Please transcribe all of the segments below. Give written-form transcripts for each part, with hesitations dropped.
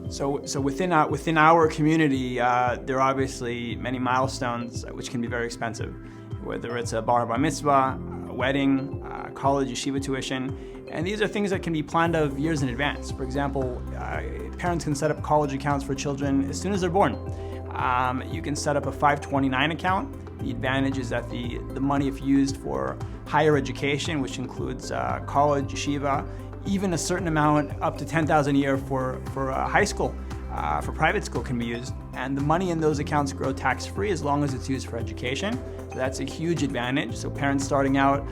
So within our community, there are obviously many milestones which can be very expensive, whether it's a bar mitzvah, a wedding, college, yeshiva tuition, and these are things that can be planned of years in advance. For example, parents can set up college accounts for children as soon as they're born. You can set up a 529 account. The advantage is that the money, if used for higher education, which includes college, yeshiva, even a certain amount, up to $10,000 a year for high school, for private school can be used. And the money in those accounts grow tax-free as long as it's used for education. So that's a huge advantage. So parents starting out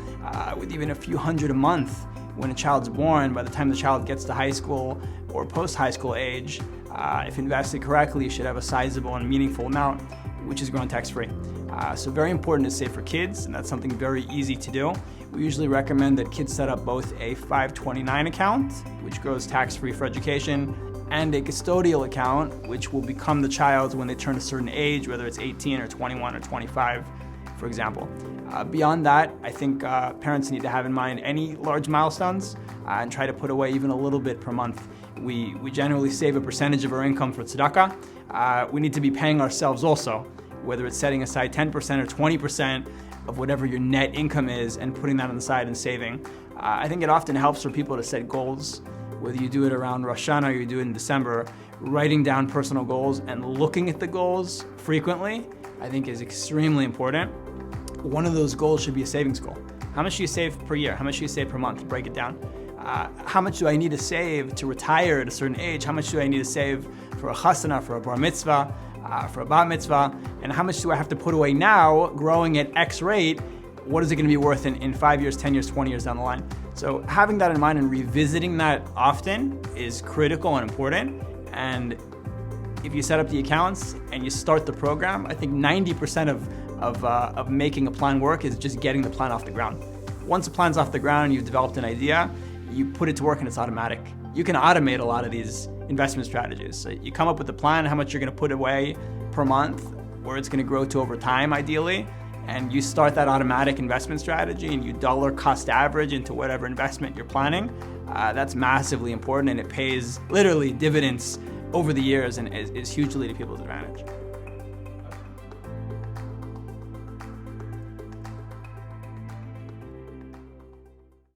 with even a few hundred a month when a child's born, by the time the child gets to high school or post-high school age, if invested correctly, you should have a sizable and meaningful amount, which is grown tax-free. So very important to save for kids, and that's something very easy to do. We usually recommend that kids set up both a 529 account, which grows tax-free for education, and a custodial account, which will become the child's when they turn a certain age, whether it's 18 or 21 or 25, for example. Beyond that, I think parents need to have in mind any large milestones and try to put away even a little bit per month. We generally save a percentage of our income for tzedakah. We need to be paying ourselves also, whether it's setting aside 10% or 20% of whatever your net income is and putting that on the side and saving. I think it often helps for people to set goals, whether you do it around Rosh Hashanah or you do it in December. Writing down personal goals and looking at the goals frequently, I think, is extremely important. One of those goals should be a savings goal. How much do you save per year? How much do you save per month? Break it down. How much do I need to save to retire at a certain age? How much do I need to save for a chasana, for a bar mitzvah, for a bat mitzvah? And how much do I have to put away now, growing at X rate? What is it going to be worth in 5 years, 10 years, 20 years down the line? So having that in mind and revisiting that often is critical and important. And if you set up the accounts and you start the program, I think 90% of making a plan work is just getting the plan off the ground. Once the plan's off the ground and you've developed an idea, you put it to work and it's automatic. You can automate a lot of these investment strategies. So you come up with a plan, how much you're going to put away per month, where it's going to grow to over time ideally, and you start that automatic investment strategy and you dollar cost average into whatever investment you're planning. That's massively important, and it pays literally dividends over the years and is hugely to people's advantage.